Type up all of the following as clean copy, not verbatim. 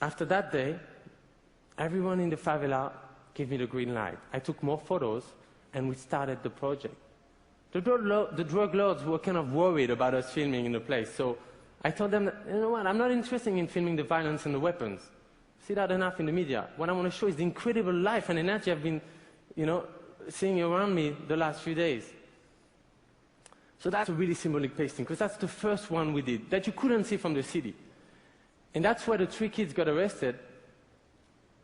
After that day, everyone in the favela gave me the green light. I took more photos, and we started the project. The drug lords were kind of worried about us filming in the place, so I told them, that, you know what, I'm not interested in filming the violence and the weapons. See that enough in the media. What I want to show is the incredible life and energy I've been, seeing around me the last few days. So that's a really symbolic pasting, because that's the first one we did, that you couldn't see from the city. And that's where the 3 kids got arrested,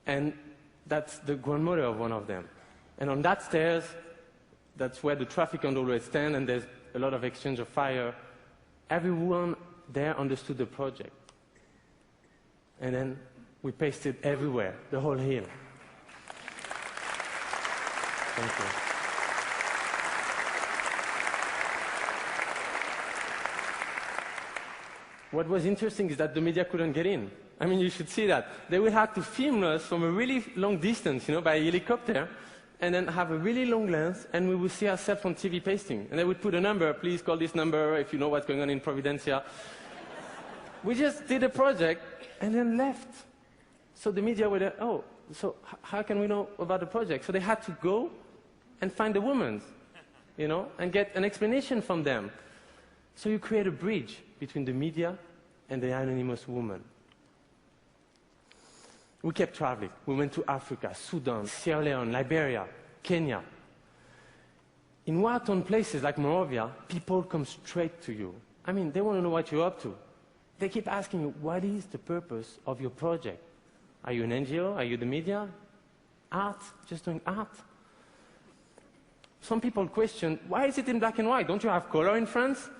and that's the grandmother of one of them. And on that stairs, that's where the traffic on always stand, and there's a lot of exchange of fire. Everyone there understood the project. And then we pasted everywhere, the whole hill. Thank you. What was interesting is that the media couldn't get in. I mean, you should see that. They would have to film us from a really long distance, by helicopter, and then have a really long lens, and we would see ourselves on TV pasting. And they would put a number, please call this number if you know what's going on in Providencia. We just did a project and then left. So the media were there, oh, so how can we know about the project? So they had to go and find the women, and get an explanation from them. So you create a bridge between the media and the anonymous woman. We kept traveling. We went to Africa, Sudan, Sierra Leone, Liberia, Kenya. In war-torn places like Monrovia, people come straight to you. I mean, they want to know what you're up to. They keep asking you, what is the purpose of your project? Are you an NGO? Are you the media? Art? Just doing art? Some people question, why is it in black and white? Don't you have color in France?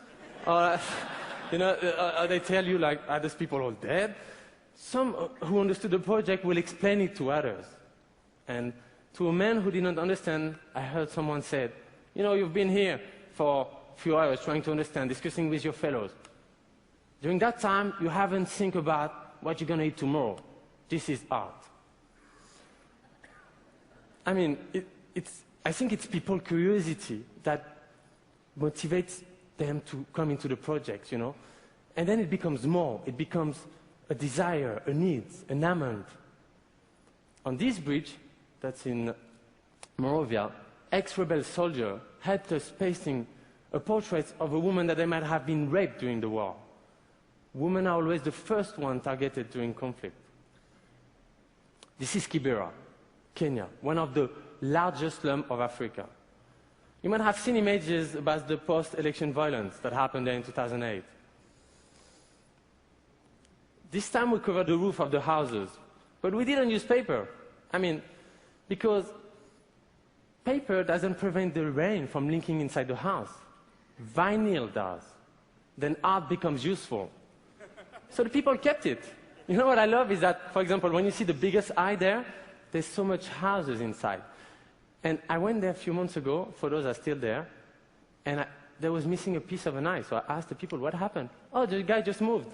Or, they tell you, like, are these people all dead? Some who understood the project will explain it to others. And to a man who didn't understand, I heard someone said, you've been here for a few hours trying to understand, discussing with your fellows. During that time, you haven't think about what you're going to eat tomorrow. This is art. I mean, I think it's people's curiosity that motivates them to come into the project, And then it becomes more. It becomes a desire, a need, an amount. On this bridge, that's in Monrovia, ex-rebel soldier helped us pasting a portrait of a woman that they might have been raped during the war. Women are always the first one targeted during conflict. This is Kibera, Kenya, one of the largest slums of Africa. You might have seen images about the post-election violence that happened there in 2008. This time we covered the roof of the houses, but we didn't use paper. I mean, because paper doesn't prevent the rain from leaking inside the house. Vinyl does. Then art becomes useful. So the people kept it. You know what I love is that, for example, when you see the biggest eye there, there's so much houses inside. And I went there a few months ago, photos are still there, and there was missing a piece of an eye. So I asked the people, what happened? Oh, the guy just moved.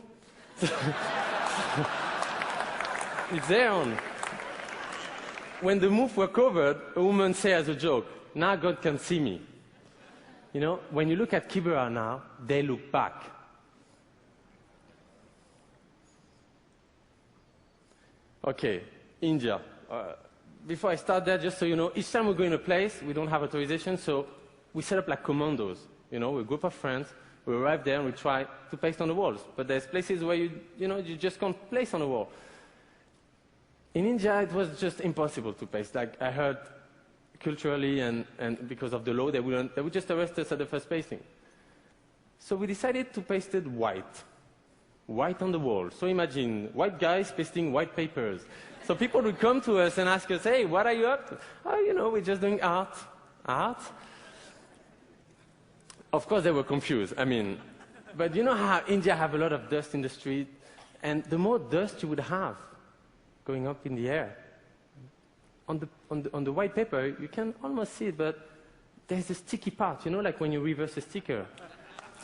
It's there on. When the moves were covered, a woman said as a joke, now God can see me. When you look at Kibera now, they look back. Okay, India. Before I start there, just so you know, each time we go in a place, we don't have authorization, so we set up like commandos. We're a group of friends. We arrive there and we try to paste on the walls. But there's places where you just can't place on the wall. In India, it was just impossible to paste. Like I heard, culturally and because of the law, they would just arrest us at the first pasting. So we decided to paste it white. White on the wall. So imagine white guys pasting white papers. So people would come to us and ask us, hey, what are you up to? Oh, we're just doing art. Art? Of course they were confused. But you know how India have a lot of dust in the street? And the more dust you would have going up in the air, on the white paper, you can almost see it, but there's a sticky part, like when you reverse a sticker.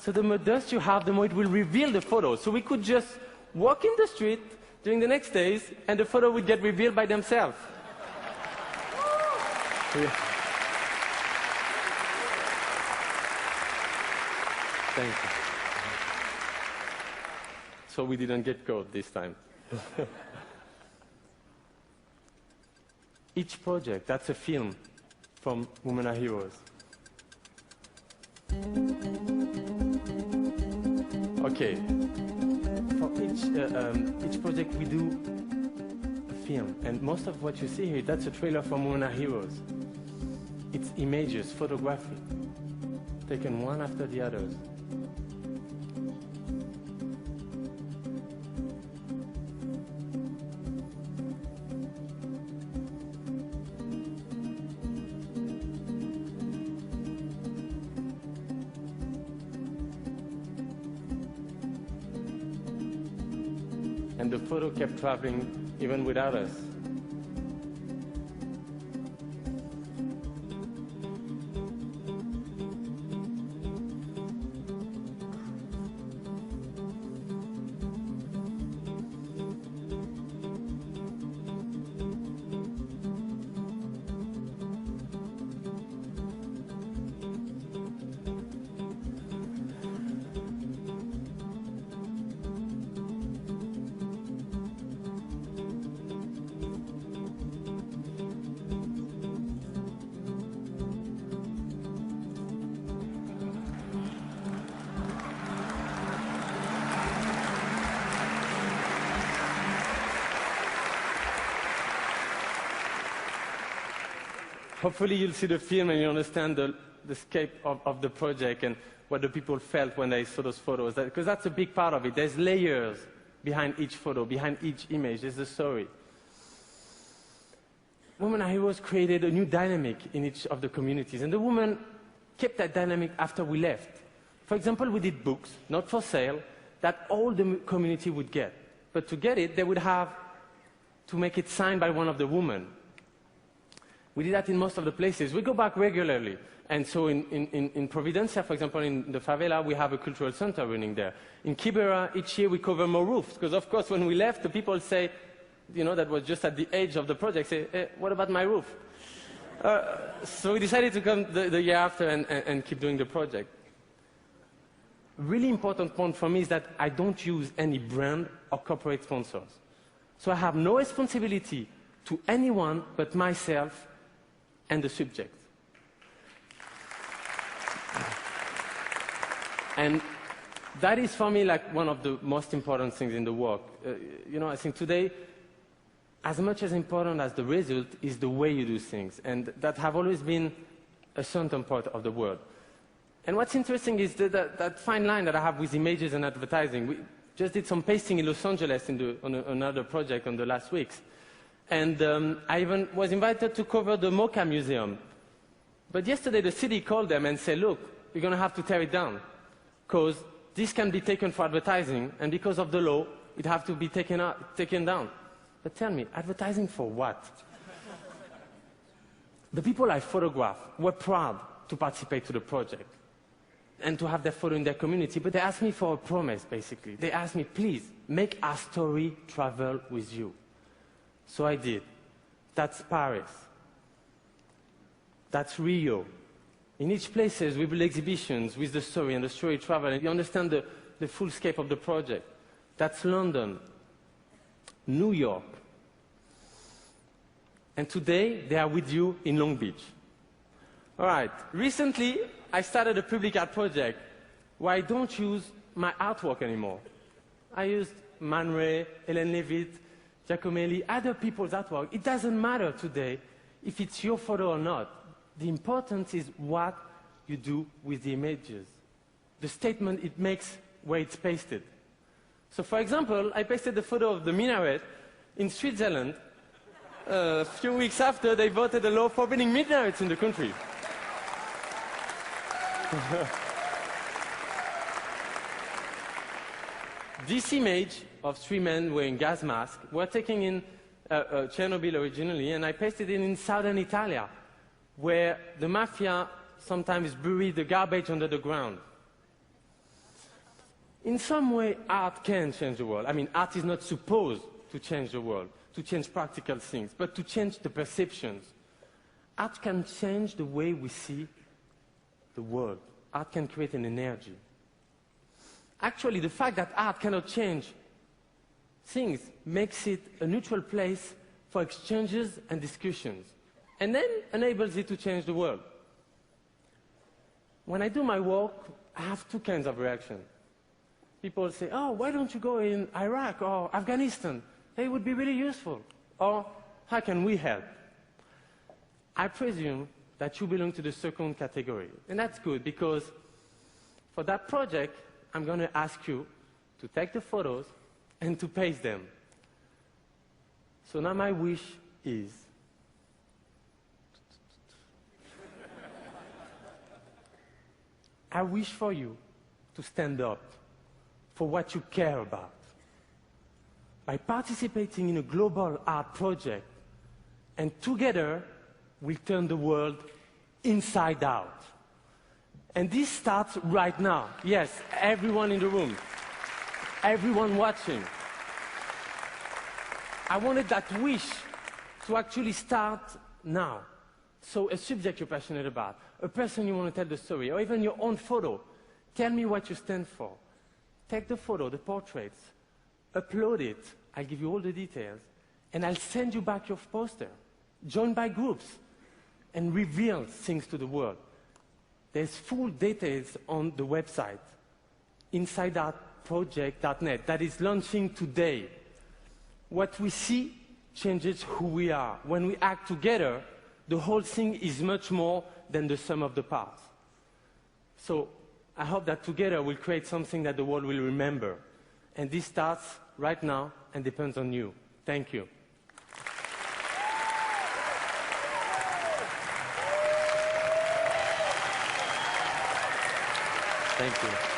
So the more dust you have, the more it will reveal the photo. So we could just walk in the street during the next days, and the photo would get revealed by themselves. Thank you. So we didn't get caught this time. Each project, that's a film from Women Are Heroes. Okay, for each project we do a film, and most of what you see here, that's a trailer from Women Are Heroes. It's images, photography, taken one after the others. And the photo kept traveling even without us. Hopefully you'll see the film and you understand the scope of the project and what the people felt when they saw those photos. Because that's a big part of it. There's layers behind each photo, behind each image. There's a story. Women Are Heroes created a new dynamic in each of the communities. And the women kept that dynamic after we left. For example, we did books, not for sale, that all the community would get. But to get it, they would have to make it signed by one of the women. We did that in most of the places. We go back regularly. And so in Providencia, for example, in the favela, we have a cultural center running there. In Kibera, each year we cover more roofs. Because, of course, when we left, the people say, you know, that was just at the edge of the project, say, hey, what about my roof? So we decided to come the year after and keep doing the project. Really important point for me is that I don't use any brand or corporate sponsors. So I have no responsibility to anyone but myself and the subject. And that is for me like one of the most important things in the work. You know, I think today, as much as important as the result is the way you do things. And that have always been a certain part of the world. And what's interesting is that fine line that I have with images and advertising. We just did some pasting in Los Angeles on another project on the last weeks. And I even was invited to cover the MoCA Museum. But yesterday the city called them and said, look, you're going to have to tear it down. Because this can be taken for advertising, and because of the law, it has to be taken down. But tell me, advertising for what? The people I photographed were proud to participate to the project and to have their photo in their community, but they asked me for a promise, basically. They asked me, please, make our story travel with you. So I did. That's Paris. That's Rio. In each place, we build exhibitions with the story and the story travel, and you understand the full scope of the project. That's London, New York. And today, they are with you in Long Beach. All right. Recently, I started a public art project where I don't use my artwork anymore. I used Man Ray, Hélène Lévit, Giacomelli, other people's artwork. It doesn't matter today if it's your photo or not. The importance is what you do with the images. The statement it makes where it's pasted. So for example, I pasted the photo of the minaret in Switzerland a few weeks after they voted a law forbidding minarets in the country. This image of three men wearing gas masks were taken in Chernobyl originally, and I pasted it in southern Italy, where the mafia sometimes bury the garbage under the ground. In some way, art can change the world. I mean, art is not supposed to change the world, to change practical things, but to change the perceptions. Art can change the way we see the world. Art can create an energy. Actually, the fact that art cannot change things makes it a neutral place for exchanges and discussions, and then enables it to change the world. When I do my work, I have two kinds of reaction. People say, oh, why don't you go in Iraq or Afghanistan? They would be really useful. Or, how can we help? I presume that you belong to the second category. And that's good, because for that project, I'm going to ask you to take the photos and to paste them. So now my wish is, I wish for you to stand up for what you care about. By participating in a global art project, and together we'll turn the world inside out. And this starts right now. Yes, everyone in the room, everyone watching. I wanted that wish to actually start now. So a subject you're passionate about, a person you want to tell the story, or even your own photo. Tell me what you stand for. Take the photo, the portraits, upload it. I'll give you all the details, and I'll send you back your poster. Join by groups and reveal things to the world. There's full details on the website, insideoutproject.net, that is launching today. What we see changes who we are. When we act together, the whole thing is much more than the sum of the parts. So I hope that together we'll create something that the world will remember. And this starts right now and depends on you. Thank you. Thank you.